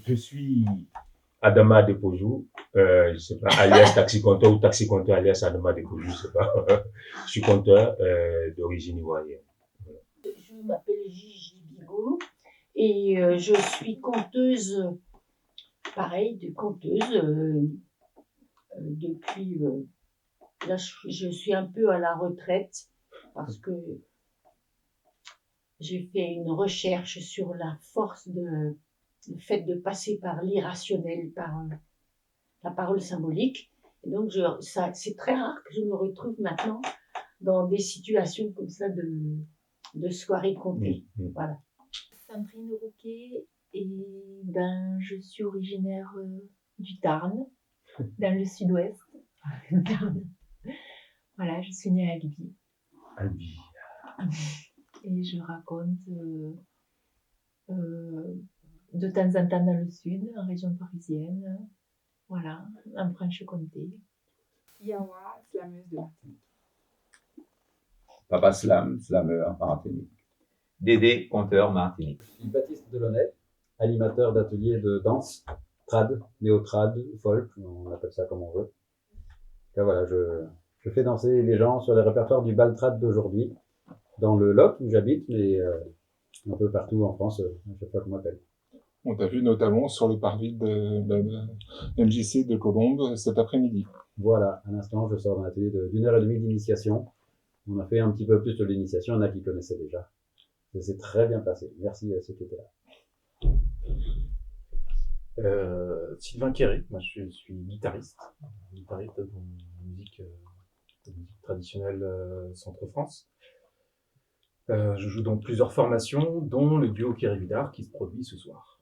Je suis Adama Depojou, je sais pas, alias taxi compteur ou taxi compteur alias Adama Depojou, je sais pas. Je suis compteur d'origine ivoirienne. Je m'appelle Gigi Bigot et je suis conteuse, pareil, de conteuse depuis. Là, je suis un peu à la retraite parce que j'ai fait une recherche sur la force le fait de passer par l'irrationnel, par la parole symbolique. Et donc, c'est très rare que je me retrouve maintenant dans des situations comme ça de soirée contée. Voilà. Sandrine Rouquet, et je suis originaire du Tarn, dans le sud-ouest. Voilà, je suis née à Albi. Albi. Et je raconte de temps en temps dans le sud, en région parisienne, voilà, en Franche-Comté. Yawa, slameuse de Martinique. Papa Slam, slameur Martinique. Dédé, conteur Martinique. Je suis Baptiste Delaunay, animateur d'ateliers de danse, trad, néo-trad, folk, on appelle ça comme on veut. Là, voilà, je fais danser les gens sur les répertoires du bal trad d'aujourd'hui, dans le Lot où j'habite, mais un peu partout en France, à chaque fois qu'on m'appelle. On t'a vu notamment sur le parvis de MJC de Colombes cet après-midi. Voilà, à l'instant, je sors d'un atelier d'une heure et demie d'initiation. On a fait un petit peu plus de l'initiation, il y en a qui connaissaient déjà. Ça s'est très bien passé. Merci à ceux qui étaient là. Sylvain Quéré, moi je suis guitariste de musique traditionnelle Centre-France. Je joue dans plusieurs formations, dont le duo Quéré-Vidar qui se produit ce soir.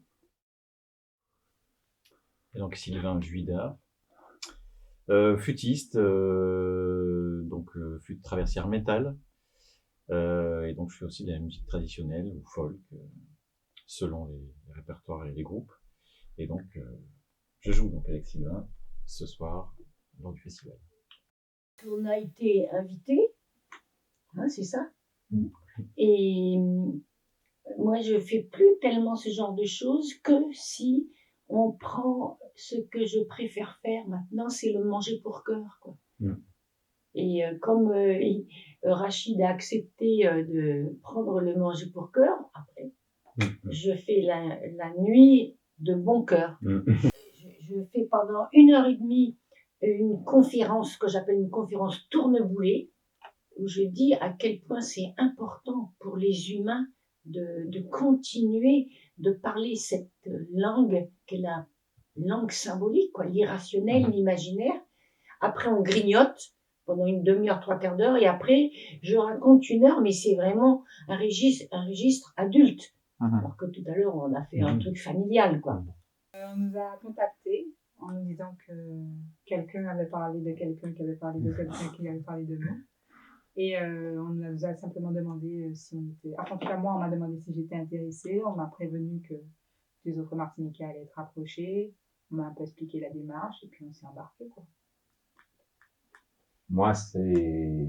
Et donc Sylvain Juida, flûtiste, flûte traversière métal, et donc je fais aussi de la musique traditionnelle ou folk, selon les répertoires et les groupes. Et donc je joue donc avec Sylvain ce soir lors du festival. On a été invités, hein, c'est ça. Et moi je fais plus tellement ce genre de choses que si on prend ce que je préfère faire maintenant, c'est le manger pour cœur, quoi. Et comme Rachid a accepté de prendre le manger pour cœur, après, je fais la nuit de bon cœur. Je fais pendant 1h30 une conférence que j'appelle une conférence tourneboulet, où je dis à quel point c'est important pour les humains de continuer de parler cette langue, qui est la langue symbolique, quoi, l'irrationnel, l'imaginaire. Après, on grignote pendant une demi-heure, 3/4 d'heure, et après, je raconte 1 heure, mais c'est vraiment un registre adulte. Alors que tout à l'heure, on a fait un truc familial, quoi. On nous a contactés en nous disant que quelqu'un avait parlé de quelqu'un qui avait parlé de quelqu'un qui avait parlé de nous. Et on nous a simplement demandé si on était... Enfin, en tout cas, moi, on m'a demandé si j'étais intéressée. On m'a prévenu que les autres Martiniquais allaient être approchés. On m'a un peu expliqué la démarche et puis on s'est embarqué, quoi. Moi, c'est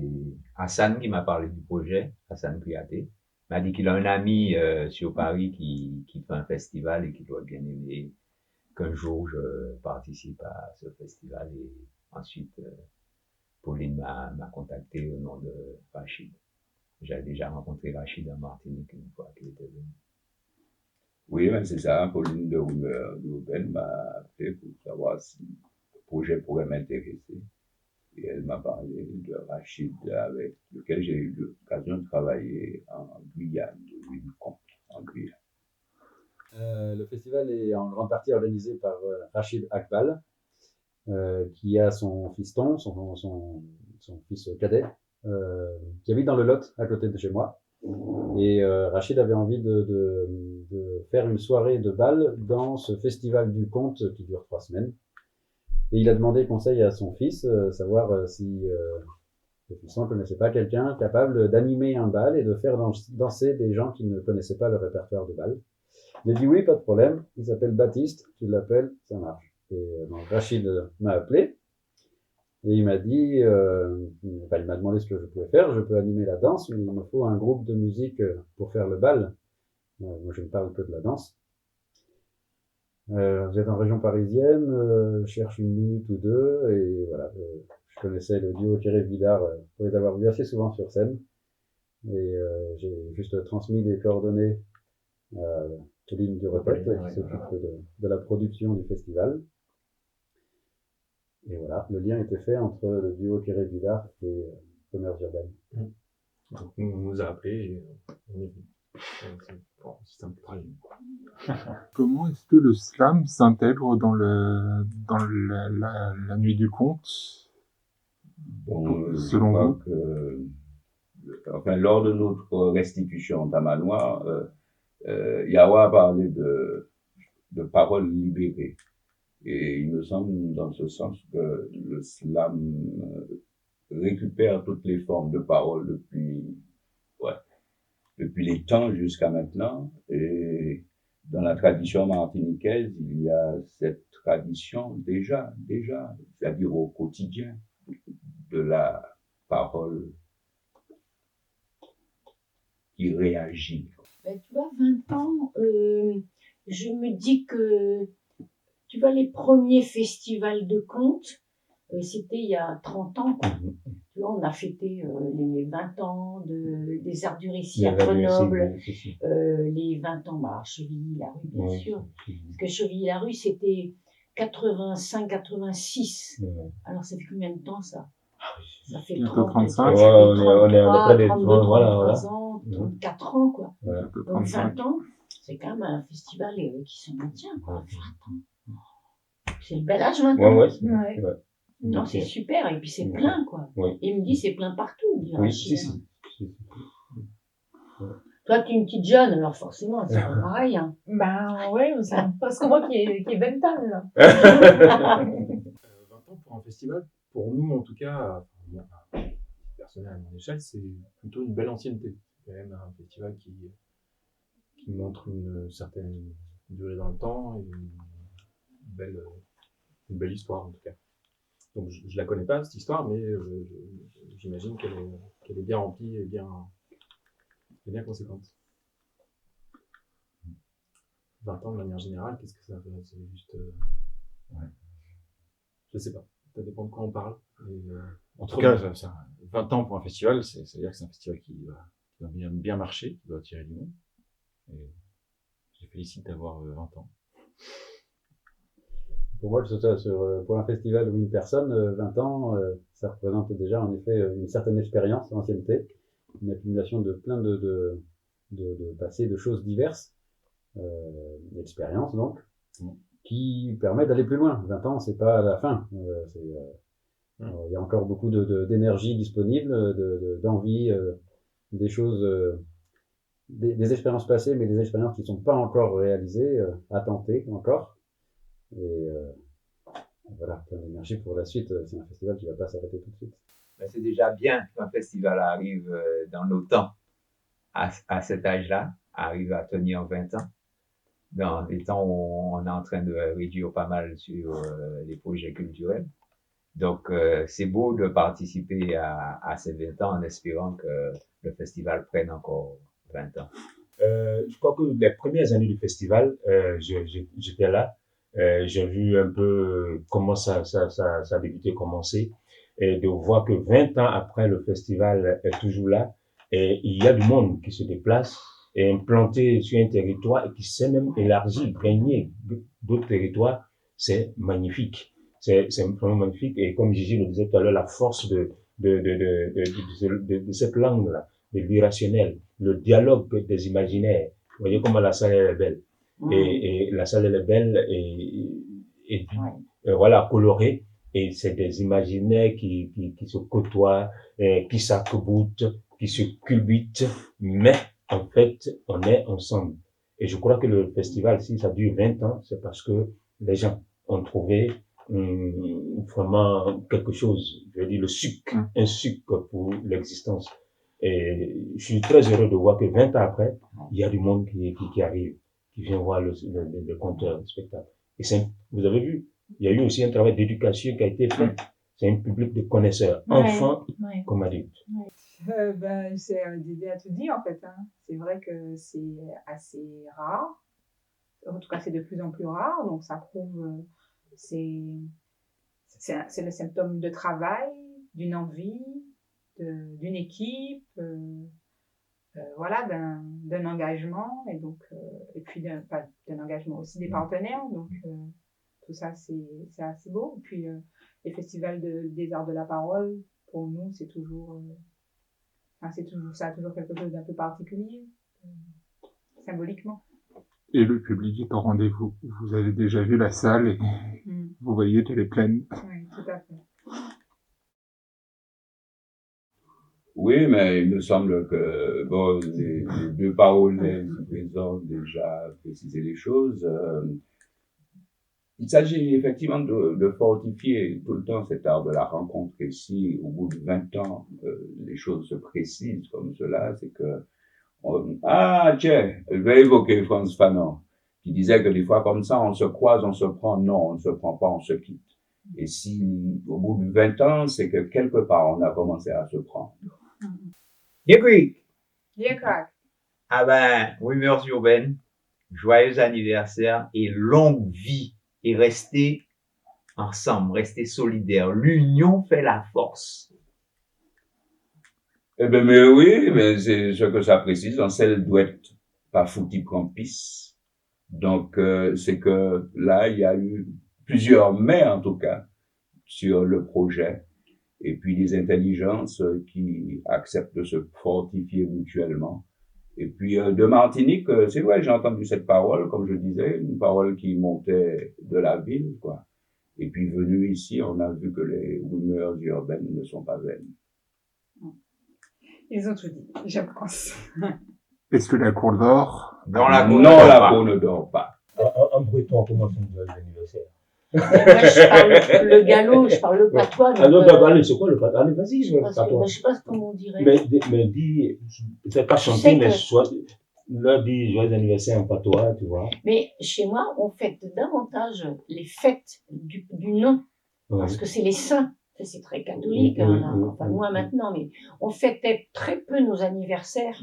Hassan qui m'a parlé du projet, Hassan Kouyaté. Il m'a dit qu'il a un ami sur Paris qui fait un festival et qui doit bien aimer qu'un jour je participe à ce festival. Et ensuite, Pauline m'a contacté au nom de Rachid. J'avais déjà rencontré Rachid en Martinique une fois qu'il était venu. Oui, mais c'est ça, Pauline de Rouben m'a appelé pour savoir si le projet pourrait m'intéresser. Et elle m'a parlé de Rachid, avec lequel j'ai eu l'occasion de travailler en Guyane, de l'île Comte, en Guyane. Le festival est en grande partie organisé par Rachid Akbal, qui a son fiston, son fils cadet, qui habite dans le Lot, à côté de chez moi. Et Rachid avait envie de faire une soirée de bal dans ce festival du conte qui dure 3 semaines. Et il a demandé conseil à son fils, savoir si le fiston ne connaissait pas quelqu'un capable d'animer un bal et de faire danser des gens qui ne connaissaient pas le répertoire de bal. Il a dit oui, pas de problème, il s'appelle Baptiste, tu l'appelles, ça marche. Et donc Rachid m'a appelé, et il m'a dit, il m'a demandé ce que je pouvais faire. Je peux animer la danse, mais il me faut un groupe de musique pour faire le bal. Moi, je ne parle que de la danse. Vous êtes en région parisienne, je cherche une minute ou deux, et voilà, je connaissais le duo Thierry-Villard pour les avoir vus assez souvent sur scène, et j'ai juste transmis des coordonnées à Pauline Duretet, qui s'occupe de la production du festival. Et voilà, le lien était fait entre le duo Thierry-Villard et Commerce Urbaine. Donc, on nous a appelés et on est venu. C'est un peu tragique. Comment est-ce que le slam s'intègre dans la nuit du conte, Bon, selon je vous? crois que, lors de notre restitution en tamanois, Yawa a parlé de paroles libérées. Et il me semble dans ce sens que le slam récupère toutes les formes de paroles depuis les temps jusqu'à maintenant. Et dans la tradition martiniquaise, il y a cette tradition déjà, c'est-à-dire au quotidien, de la parole qui réagit. Ben, tu vois, 20 ans, je me dis que, tu vois, les premiers festivals de contes, c'était il y a 30 ans, quoi. Tu vois, on a fêté les 20 ans des Arts du Récit à Grenoble, les 20 ans à Chevilly-la-Rue, bien sûr. Parce que Chevilly-la-Rue, c'était 85-86. Alors, ça fait combien de temps, ça? Ça fait 30, 35. Ouais, on est près des 32, 30, voilà, 33 ans, 34 ans, quoi. Voilà. Donc 20 ans, c'est quand même un festival qui se maintient, quoi. 20 ans. C'est le bel âge, 20 ans. Ouais. Non, c'est super, et puis c'est plein, quoi. Oui. Et il me dit, c'est plein partout, il dit Oui, Rachid. si. Toi, tu es une petite jeune, alors forcément, c'est pas pareil, hein. Ben ouais, c'est presque moi qui ai 20 ans, là. 20 ans pour un festival, pour nous en tout cas, personnel à mon échelle, c'est plutôt une belle ancienneté. C'est quand même un festival qui montre une certaine durée dans le temps et une belle histoire en tout cas. Donc je la connais pas cette histoire, mais j'imagine qu'elle est bien remplie et bien conséquente. 20 ans de manière générale, qu'est-ce que ça fait? C'est juste... Je sais pas, ça dépend de quoi on parle. En tout cas, 20 ans pour un festival, c'est-à-dire que c'est un festival qui doit bien marcher, qui doit attirer du monde. Et je félicite d'avoir 20 ans. Pour moi, pour un festival ou une personne, 20 ans, ça représente déjà en effet une certaine expérience, ancienneté, une accumulation de plein de passés, de choses diverses, d'expériences donc, qui permettent d'aller plus loin. 20 ans, c'est pas la fin. Il y a encore beaucoup d'énergie disponible, d'envie, des choses, des expériences passées, mais des expériences qui ne sont pas encore réalisées, à tenter encore. Et voilà, plein d'énergie pour la suite. C'est un festival qui ne va pas s'arrêter tout de suite. Ben, c'est déjà bien qu'un festival arrive dans nos temps, à cet âge-là, arrive à tenir 20 ans. Dans les temps où on est en train de réduire pas mal sur les projets culturels. Donc, c'est beau de participer à ces 20 ans en espérant que le festival prenne encore 20 ans. Je crois que les premières années du festival, j'étais là. J'ai vu un peu comment ça a débuté, commencé, et de voir que 20 ans après, le festival est toujours là, et il y a du monde qui se déplace et implanté sur un territoire et qui s'est même élargi, gagné d'autres territoires. C'est magnifique. C'est vraiment magnifique. Et comme Gigi le disait tout à l'heure, la force de cette langue-là, de l'irrationnel, le dialogue des imaginaires. Vous voyez comment la salle est belle. Et la salle elle est belle et voilà, colorée. Et c'est des imaginaires qui se côtoient, qui s'arc-boutent, qui se culbutent, mais en fait, on est ensemble. Et je crois que le festival, si ça dure 20 ans, c'est parce que les gens ont trouvé vraiment quelque chose, je veux dire le sucre, un sucre pour l'existence. Et je suis très heureux de voir que 20 ans après, il y a du monde qui arrive, qui vient voir le compteur, le spectacle. Et vous avez vu, il y a eu aussi un travail d'éducation qui a été fait. C'est un public de connaisseurs, enfants comme adultes. C'est Dédé a tout dit en fait. Hein. C'est vrai que c'est assez rare. en tout cas, c'est de plus en plus rare. Donc, ça prouve, c'est le symptôme de travail, d'une envie, d'une équipe, voilà, d'un engagement, et donc, et puis d'un engagement aussi des partenaires. Donc, tout ça, c'est assez beau. Et puis, les festivals des arts de la parole, pour nous, c'est toujours, ça a toujours quelque chose d'un peu particulier, symboliquement. Et le public est au rendez-vous. Vous avez déjà vu la salle et vous voyez qu'elle est pleine. Oui, tout à fait. Oui, mais il me semble que bon, les deux paroliers ont déjà précisé les choses. Il s'agit effectivement de fortifier tout le temps cet art de la rencontre. Et si, au bout de 20 ans, les choses se précisent comme cela, c'est que tiens, je vais évoquer Frantz Fanon, qui disait que des fois comme ça, on se croise, on se prend. Non, on ne se prend pas, on se quitte. Et si, au bout de 20 ans, c'est que quelque part, on a commencé à se prendre. Yékouik. Yékouik. Ah ben, Rumeurs urbaines, joyeux anniversaire et longue vie. Et restez ensemble, restez solidaires. L'union fait la force. Eh ben, mais oui, mais c'est ce que ça précise, dans celle douette, pas fouti campis. Donc, c'est que là, il y a eu plusieurs mais, en tout cas, sur le projet. Et puis des intelligences qui acceptent de se fortifier mutuellement. Et puis de Martinique, c'est vrai, j'ai entendu cette parole, comme je disais, une parole qui montait de la ville, quoi. Et puis venu ici, on a vu que les rumeurs urbaines ne sont pas vaines. Ils ont tout dit, je pense. Est-ce que la cour dort? Non, la cour ne dort pas. En breton, comment on dit l'anniversaire? Moi, je parle le gallo, je parle le patois. Allez, c'est quoi le patois? Allez, vas-y, je vais le patois. Je sais pas comment on dirait. Mais dis, c'est pas chanter, mais là, dis joyeux anniversaire en patois, tu vois. Mais chez moi, on fête davantage les fêtes du nom, parce que c'est les saints. C'est très catholique, enfin moi maintenant, mais on fêtait très peu nos anniversaires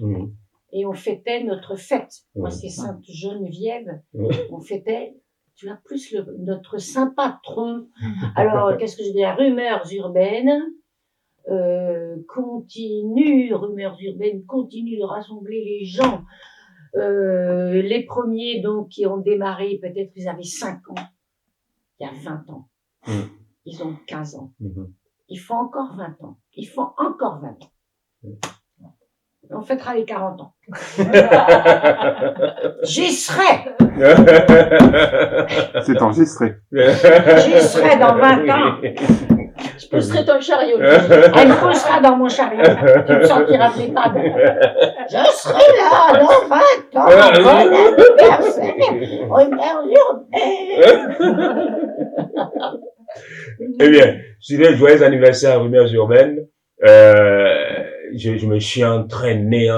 et on fêtait notre fête. Moi, c'est Sainte Geneviève, on fêtait. Tu as plus notre saint patron. Alors, qu'est-ce que je dis? Rumeurs urbaines Rumeurs urbaines continue de rassembler les gens. Les premiers, donc, qui ont démarré, peut-être ils avaient 5 ans, il y a 20 ans. Ils ont 15 ans. Ils font encore 20 ans. Ils font encore 20 ans. On fêtera les 40 ans. J'y serai. C'est enregistré. J'y serai dans 20 ans. Je pousserai ton chariot. Elle poussera dans mon chariot. Tu me sentiras plus pas. Je serai là dans 20 ans. Bon anniversaire. Rumeurs urbaines. Eh bien, je dirais joyeux anniversaire à Rumeurs urbaines. Je me suis entraîné,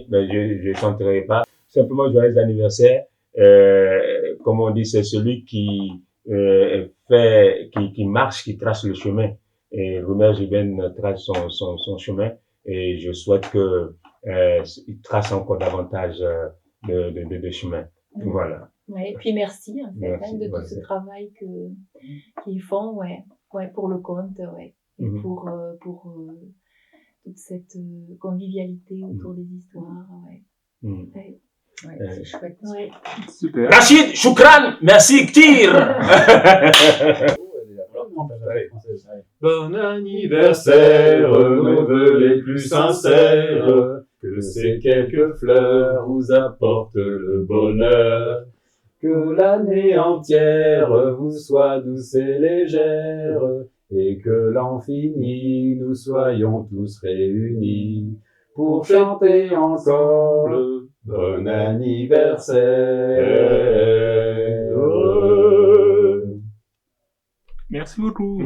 mais je chanterai pas. Simplement joyeux anniversaire. Comme on dit, c'est celui qui marche, qui trace le chemin. Et Rumeurs urbaines trace son chemin. Et je souhaite que il trace encore davantage de chemin. Voilà. Ouais, et puis merci en fait de tout ce travail qu'ils font, pour le compte, et pour toute cette convivialité autour des histoires, c'est chouette. Super. Rachid, Choukran, merci Ktir. Bon anniversaire, nos vœux les plus sincères, que ces quelques fleurs vous apportent le bonheur. Que l'année entière vous soit douce et légère, et que l'an fini, nous soyons tous réunis pour chanter encore le bon anniversaire. Merci beaucoup.